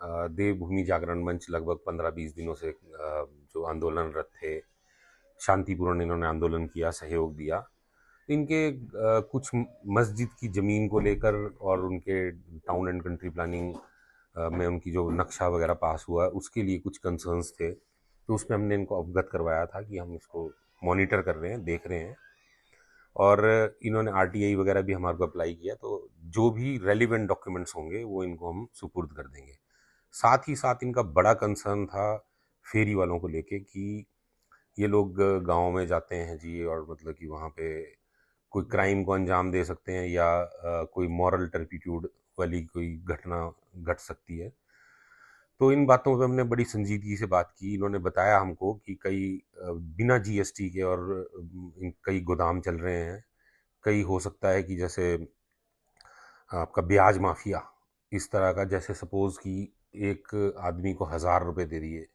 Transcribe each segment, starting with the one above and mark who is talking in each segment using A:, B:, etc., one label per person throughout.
A: देवभूमि जागरण मंच लगभग 15-20 दिनों से जो आंदोलनरत थे, शांतिपूर्ण इन्होंने आंदोलन किया, सहयोग दिया। इनके कुछ मस्जिद की ज़मीन को लेकर और उनके टाउन एंड कंट्री प्लानिंग में उनकी जो नक्शा वगैरह पास हुआ उसके लिए कुछ कंसर्न्स थे, तो उसमें हमने इनको अवगत करवाया था कि हम इसको मॉनिटर कर रहे हैं, देख रहे हैं। और इन्होंने आरटीआई वगैरह भी हमारे को अप्लाई किया, तो जो भी रेलिवेंट डॉक्यूमेंट्स होंगे वो इनको हम सुपुर्द कर देंगे। साथ ही साथ इनका बड़ा कंसर्न था फेरी वालों को लेके कि ये लोग गाँव में जाते हैं जी, और मतलब कि वहाँ पे कोई क्राइम को अंजाम दे सकते हैं या कोई मॉरल टर्पिट्यूड वाली कोई घटना घट सकती है। तो इन बातों पे हमने बड़ी संजीदगी से बात की। इन्होंने बताया हमको कि कई बिना जीएसटी के और कई गोदाम चल रहे हैं। कई हो सकता है कि जैसे आपका ब्याज माफिया इस तरह का, जैसे सपोज कि एक आदमी को 1000 रुपये दे दिए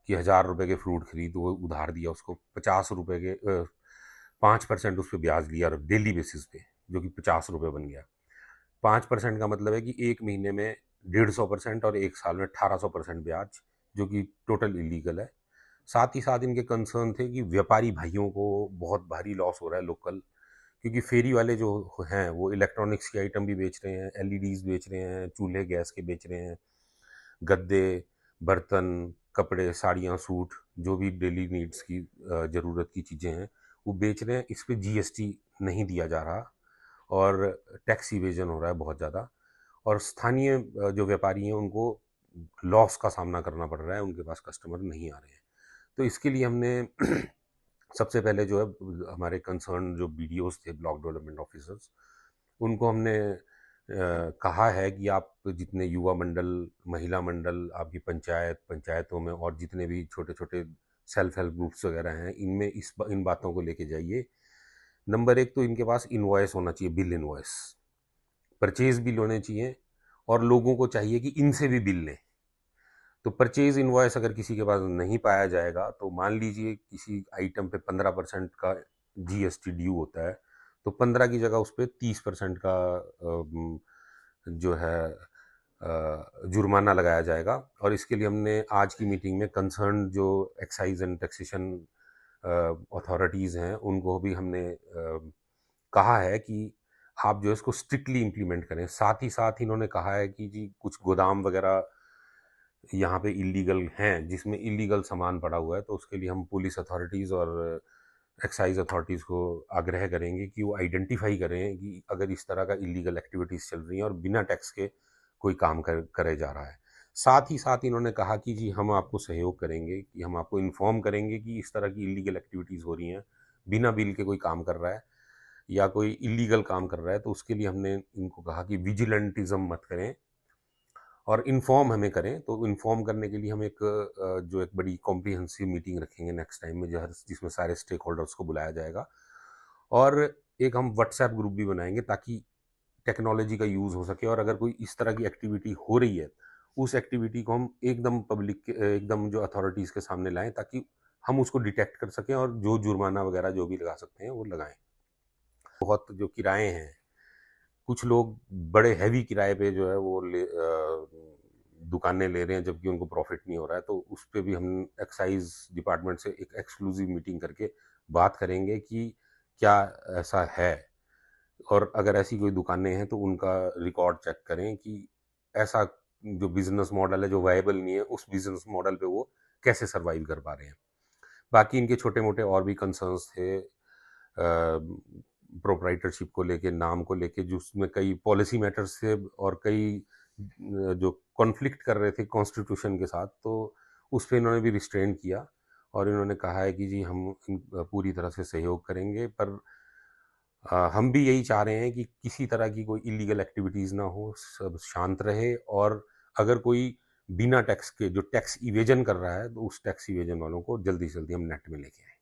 A: कि 1000 रुपये के फ्रूट खरीद, वो उधार दिया उसको 50 रुपये के 5% उस पर ब्याज लिया डेली बेसिस पे, जो कि 50 रुपये बन गया। 5% का मतलब है कि एक महीने में 150% और एक साल में 1800% ब्याज, जो कि टोटल इलीगल है। साथ ही साथ इनके कंसर्न थे कि व्यापारी भाइयों को बहुत भारी लॉस हो रहा है लोकल, क्योंकि फेरी वाले जो हैं वो इलेक्ट्रॉनिक्स की आइटम भी बेच रहे हैं, एलईडीज बेच रहे हैं, चूल्हे गैस के बेच रहे हैं, गद्दे, बर्तन, कपड़े, साड़ियाँ, सूट, जो भी डेली नीड्स की ज़रूरत की चीज़ें हैं वो बेच रहे हैं। इस पे जीएसटी नहीं दिया जा रहा और टैक्स इवेजन हो रहा है बहुत ज़्यादा, और स्थानीय जो व्यापारी हैं उनको लॉस का सामना करना पड़ रहा है, उनके पास कस्टमर नहीं आ रहे हैं। तो इसके लिए हमने सबसे पहले जो है हमारे कंसर्न जो बीडीओज थे, ब्लॉक डेवलपमेंट ऑफिसर्स, उनको हमने कहा है कि आप जितने युवा मंडल, महिला मंडल, आपकी पंचायतों में और जितने भी छोटे छोटे सेल्फ हेल्प ग्रुप्स वगैरह हैं, इनमें इन बातों को लेके जाइए। नंबर एक तो इनके पास इनवॉइस होना चाहिए, बिल इनवॉइस, परचेज बिल होने चाहिए, और लोगों को चाहिए कि इनसे भी बिल लें। तो परचेज इनवॉइस अगर किसी के पास नहीं पाया जाएगा, तो मान लीजिए किसी आइटम पे 15% का जीएसटी ड्यू होता है, तो 15 की जगह उस पर 30% का जो है जुर्माना लगाया जाएगा। और इसके लिए हमने आज की मीटिंग में कंसर्न जो एक्साइज एंड टैक्सेशन अथॉरिटीज़ हैं उनको भी हमने कहा है कि आप जो है इसको स्ट्रिक्टली इम्प्लीमेंट करें। साथ ही साथ इन्होंने कहा है कि जी कुछ गोदाम वगैरह यहाँ पे इलीगल हैं, जिसमें इलीगल सामान पड़ा हुआ है, तो उसके लिए हम पुलिस अथॉरिटीज़ और एक्साइज अथॉरिटीज़ को आग्रह करेंगे कि वो आइडेंटिफाई करें कि अगर इस तरह का इलीगल एक्टिविटीज़ चल रही हैं और बिना टैक्स के कोई काम करे जा रहा है। साथ ही साथ इन्होंने कहा कि जी हम आपको सहयोग करेंगे, कि हम आपको इन्फॉर्म करेंगे कि इस तरह की इलीगल एक्टिविटीज़ हो रही हैं, बिना बिल के कोई काम कर रहा है या कोई इलीगल काम कर रहा है, तो उसके लिए हमने इनको कहा कि विजिलेंटिज्म मत करें और इन्फॉर्म हमें करें। तो इन्फॉर्म करने के लिए हम एक जो एक बड़ी कॉम्प्रिहेंसिव मीटिंग रखेंगे नेक्स्ट टाइम में, जिसमें सारे स्टेक होल्डर्स को बुलाया जाएगा, और एक हम व्हाट्सएप ग्रुप भी बनाएंगे ताकि टेक्नोलॉजी का यूज़ हो सके, और अगर कोई इस तरह की एक्टिविटी हो रही है, उस एक्टिविटी को हम एकदम पब्लिक के एकदम जो अथॉरिटीज़ के सामने लाएं, ताकि हम उसको डिटेक्ट कर सकें और जो जुर्माना वगैरह जो भी लगा सकते हैं वो लगाएं। बहुत जो किराए हैं, कुछ लोग बड़े हैवी किराए पे जो है वो दुकानें ले रहे हैं, जबकि उनको प्रॉफिट नहीं हो रहा है, तो उस पे भी हम एक्साइज डिपार्टमेंट से एक एक्सक्लूसिव मीटिंग करके बात करेंगे कि क्या ऐसा है, और अगर ऐसी कोई दुकानें हैं तो उनका रिकॉर्ड चेक करें कि ऐसा जो बिजनेस मॉडल है जो वायबल नहीं है, उस बिजनेस मॉडल पे वो कैसे सर्वाइव कर पा रहे हैं। बाकी इनके छोटे मोटे और भी कंसर्न्स थे, प्रोप्राइटरशिप को लेके, नाम को लेके, जिसमें कई पॉलिसी मैटर्स थे और कई जो कॉन्फ्लिक्ट कर रहे थे कॉन्स्टिट्यूशन के साथ, तो उस पर इन्होंने भी रिस्ट्रेन किया और इन्होंने कहा है कि जी हम पूरी तरह से सहयोग करेंगे। पर हम भी यही चाह रहे हैं कि किसी तरह की कोई इलीगल एक्टिविटीज़ ना हो, सब शांत रहे, और अगर कोई बिना टैक्स के जो टैक्स इवेजन कर रहा है, तो उस टैक्स इवेजन वालों को जल्दी से जल्दी हम नेट में लेके आएँ।